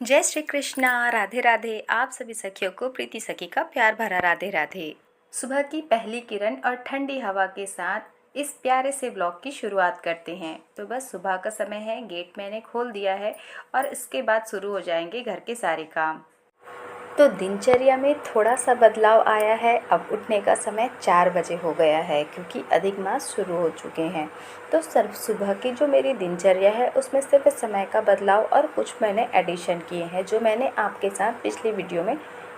जय श्री कृष्णा। राधे राधे। आप सभी सखियों को प्रीति सखी का प्यार भरा राधे राधे। सुबह की पहली किरण और ठंडी हवा के साथ इस प्यारे से ब्लॉग की शुरुआत करते हैं। तो बस सुबह का समय है, गेट मैंने खोल दिया है और इसके बाद शुरू हो जाएंगे घर के सारे काम। तो दिनचर्या में थोड़ा सा बदलाव आया है। अब उठने का समय 4 बजे हो गया है क्योंकि अधिक मास शुरू हो चुके हैं। तो सिर्फ सुबह की जो मेरी दिनचर्या है उसमें सिर्फ समय का बदलाव और कुछ मैंने एडिशन किए हैं जो मैंने आपके साथ पिछली वीडियो में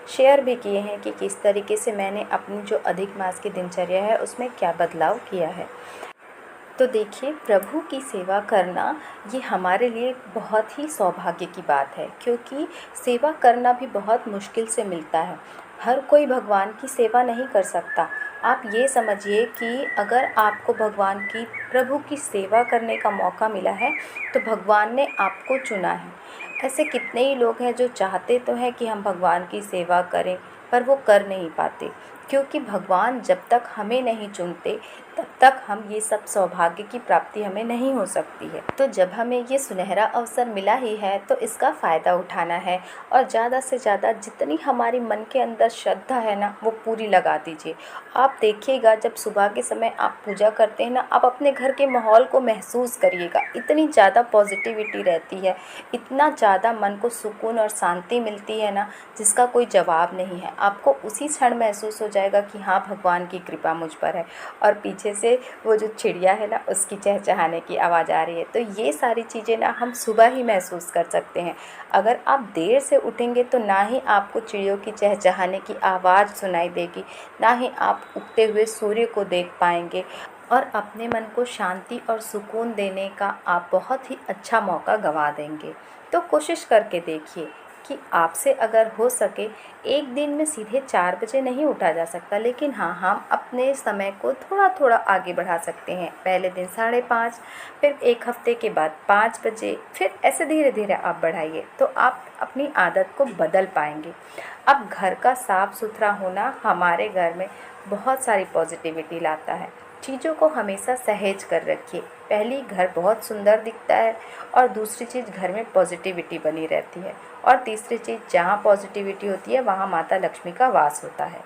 शेयर भी किए हैं कि किस तरीके से मैंने अपनी जो अधिक मास की दिनचर्या है उसमें क्या बदलाव किया है। तो देखिए, प्रभु की सेवा करना ये हमारे लिए बहुत ही सौभाग्य की बात है क्योंकि सेवा करना भी बहुत मुश्किल से मिलता है। हर कोई भगवान की सेवा नहीं कर सकता। आप ये समझिए कि अगर आपको भगवान की प्रभु की सेवा करने का मौका मिला है तो भगवान ने आपको चुना है। ऐसे कितने ही लोग हैं जो चाहते तो हैं कि हम भगवान की सेवा करें पर वो कर नहीं पाते क्योंकि भगवान जब तक हमें नहीं चुनते तब तक हम ये सब सौभाग्य की प्राप्ति हमें नहीं हो सकती है। तो जब हमें ये सुनहरा अवसर मिला ही है तो इसका फ़ायदा उठाना है और ज़्यादा से ज़्यादा जितनी हमारी मन के अंदर श्रद्धा है ना वो पूरी लगा दीजिए। आप देखिएगा जब सुबह के समय आप पूजा करते हैं ना, आप अपने घर के माहौल को महसूस करिएगा। इतनी ज़्यादा पॉजिटिविटी रहती है, इतना ज़्यादा मन को सुकून और शांति मिलती है ना जिसका कोई जवाब नहीं है। आपको उसी क्षण महसूस हो जाएगा कि हाँ, भगवान की कृपा मुझ पर है। और पीछे से वो जो चिड़िया है ना उसकी चहचहाने की आवाज़ आ रही है। तो ये सारी चीज़ें ना हम सुबह ही महसूस कर सकते हैं। अगर आप देर से उठेंगे तो ना ही आपको चिड़ियों की चहचहाने की आवाज़ सुनाई देगी, ना ही आप उगते हुए सूर्य को देख पाएंगे और अपने मन को शांति और सुकून देने का आप बहुत ही अच्छा मौका गंवा देंगे। तो कोशिश करके देखिए कि आपसे अगर हो सके, एक दिन में सीधे 4 बजे नहीं उठा जा सकता, लेकिन हाँ, हम अपने समय को थोड़ा थोड़ा आगे बढ़ा सकते हैं। पहले दिन 5:30, फिर एक हफ्ते के बाद 5 बजे, फिर ऐसे धीरे धीरे आप बढ़ाइए तो आप अपनी आदत को बदल पाएंगे। अब घर का साफ़ सुथरा होना हमारे घर में बहुत सारी पॉजिटिविटी लाता है। चीज़ों को हमेशा सहेज कर रखिए। पहली, घर बहुत सुंदर दिखता है और दूसरी चीज़, घर में पॉजिटिविटी बनी रहती है और तीसरी चीज़, जहाँ पॉजिटिविटी होती है वहाँ माता लक्ष्मी का वास होता है।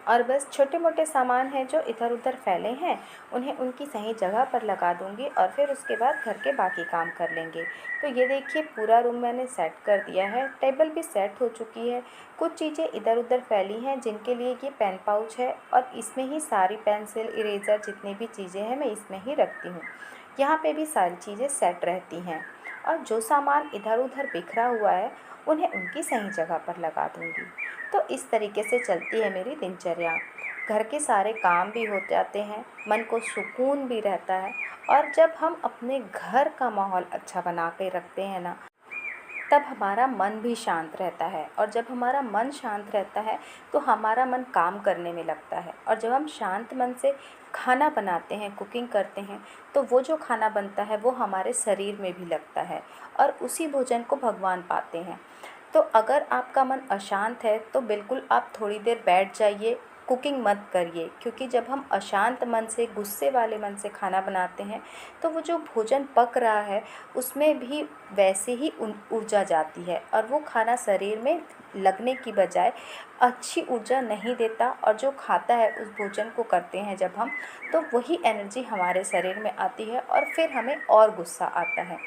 और बस छोटे मोटे सामान हैं जो इधर उधर फैले हैं उन्हें उनकी सही जगह पर लगा दूंगी और फिर उसके बाद घर के बाकी काम कर लेंगे। तो ये देखिए, पूरा रूम मैंने सेट कर दिया है, टेबल भी सेट हो चुकी है। कुछ चीज़ें इधर उधर फैली हैं जिनके लिए ये पेन पाउच है और इसमें ही सारी पेंसिल, इरेज़र, जितनी भी चीज़ें हैं मैं इसमें ही रखती हूँ। यहाँ पे भी सारी चीज़ें सेट रहती हैं और जो सामान इधर उधर बिखरा हुआ है उन्हें उनकी सही जगह पर लगा दूँगी। तो इस तरीके से चलती है मेरी दिनचर्या। घर के सारे काम भी हो जाते हैं, मन को सुकून भी रहता है और जब हम अपने घर का माहौल अच्छा बना के रखते हैं ना तब हमारा मन भी शांत रहता है और जब हमारा मन शांत रहता है तो हमारा मन काम करने में लगता है और जब हम शांत मन से खाना बनाते हैं, कुकिंग करते हैं, तो वो जो खाना बनता है वो हमारे शरीर में भी लगता है और उसी भोजन को भगवान पाते हैं। तो अगर आपका मन अशांत है तो बिल्कुल आप थोड़ी देर बैठ जाइए, कुकिंग मत करिए क्योंकि जब हम अशांत मन से, गुस्से वाले मन से खाना बनाते हैं तो वो जो भोजन पक रहा है उसमें भी वैसे ही ऊर्जा जाती है और वो खाना शरीर में लगने की बजाय अच्छी ऊर्जा नहीं देता और जो खाता है उस भोजन को करते हैं जब हम, तो वही एनर्जी हमारे शरीर में आती है और फिर हमें और गुस्सा आता है।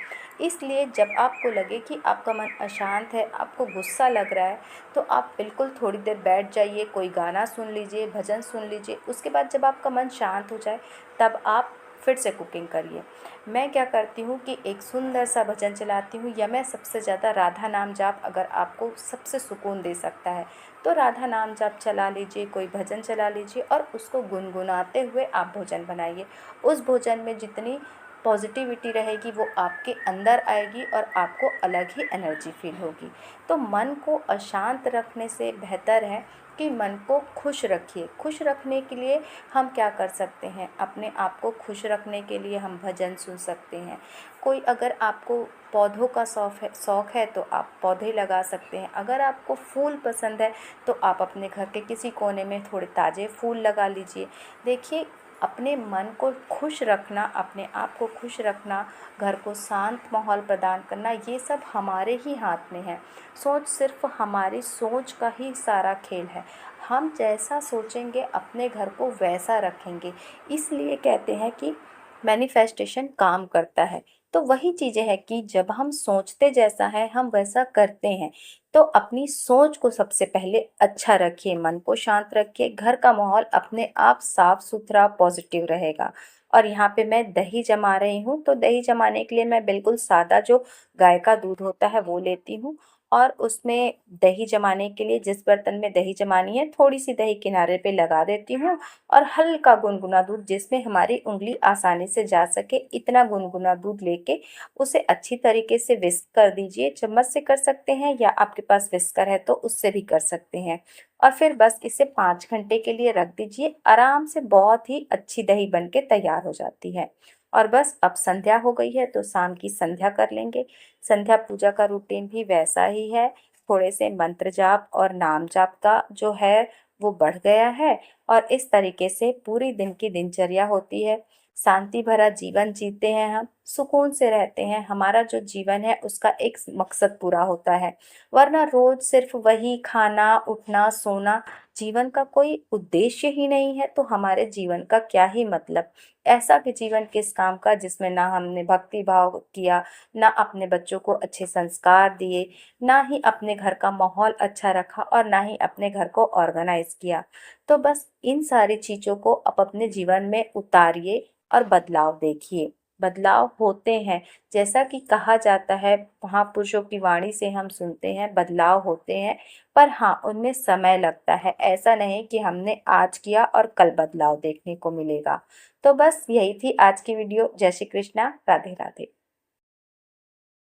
इसलिए जब आपको लगे कि आपका मन अशांत है, आपको गुस्सा लग रहा है, तो आप बिल्कुल थोड़ी देर बैठ जाइए, कोई गाना सुन लीजिए, भजन सुन लीजिए। उसके बाद जब आपका मन शांत हो जाए तब आप फिर से कुकिंग करिए। मैं क्या करती हूँ कि एक सुंदर सा भजन चलाती हूँ या मैं सबसे ज़्यादा राधा नाम जाप, अगर आपको सबसे सुकून दे सकता है तो राधा नाम जाप चला लीजिए, कोई भजन चला लीजिए और उसको गुनगुनाते हुए आप भोजन बनाइए। उस भोजन में जितनी पॉजिटिविटी रहेगी वो आपके अंदर आएगी और आपको अलग ही एनर्जी फील होगी। तो मन को अशांत रखने से बेहतर है कि मन को खुश रखिए। खुश रखने के लिए हम क्या कर सकते हैं? अपने आप को खुश रखने के लिए हम भजन सुन सकते हैं। कोई अगर आपको पौधों का शौक़ है तो आप पौधे लगा सकते हैं। अगर आपको फूल पसंद है तो आप अपने घर के किसी कोने में थोड़े ताज़े फूल लगा लीजिए। देखिए, अपने मन को खुश रखना, अपने आप को खुश रखना, घर को शांत माहौल प्रदान करना, ये सब हमारे ही हाथ में है। सोच सिर्फ हमारी सोच का ही सारा खेल है। हम जैसा सोचेंगे अपने घर को वैसा रखेंगे। इसलिए कहते हैं कि मैनिफेस्टेशन काम करता है। तो वही चीज़ें हैं कि जब हम सोचते जैसा है हम वैसा करते हैं। तो अपनी सोच को सबसे पहले अच्छा रखिए, मन को शांत रखिए, घर का माहौल अपने आप साफ सुथरा पॉजिटिव रहेगा। और यहाँ पे मैं दही जमा रही हूँ, तो दही जमाने के लिए मैं बिल्कुल सादा जो गाय का दूध होता है वो लेती हूँ। और उसमें दही जमाने के लिए जिस बर्तन में दही जमानी है थोड़ी सी दही किनारे पे लगा देती हूँ। और हल्का गुनगुना दूध जिसमें हमारी उंगली आसानी से जा सके, इतना गुनगुना दूध लेके उसे अच्छी तरीके से विस्क कर दीजिए। चम्मच से कर सकते हैं या आपके पास विस्कर है तो उससे भी कर सकते हैं। और फिर बस इसे 5 घंटे के लिए रख दीजिए, आराम से बहुत ही अच्छी दही बन के तैयार हो जाती है। और बस अब संध्या हो गई है तो शाम की संध्या कर लेंगे। संध्या पूजा का रूटीन भी वैसा ही है। थोड़े से मंत्र जाप और नाम जाप का जो है वो बढ़ गया है। और इस तरीके से पूरी दिन की दिनचर्या होती है। शांति भरा जीवन जीते हैं, हम सुकून से रहते हैं, हमारा जो जीवन है उसका एक मकसद पूरा होता है। वरना रोज सिर्फ वही खाना उठना सोना, जीवन का कोई उद्देश्य ही नहीं है तो हमारे जीवन का क्या ही मतलब। ऐसा भी जीवन किस काम का जिसमें ना हमने भक्ति भाव किया, ना अपने बच्चों को अच्छे संस्कार दिए, ना ही अपने घर का माहौल अच्छा रखा और ना ही अपने घर को ऑर्गेनाइज किया। तो बस इन सारी चीज़ों को आप अपने जीवन में उतारिए और बदलाव देखिए। बदलाव होते हैं, जैसा कि कहा जाता है, महापुरुषों की वाणी से हम सुनते हैं बदलाव होते हैं। पर हाँ, उनमें समय लगता है। ऐसा नहीं कि हमने आज किया और कल बदलाव देखने को मिलेगा। तो बस यही थी आज की वीडियो। जय श्री कृष्णा, राधे राधे।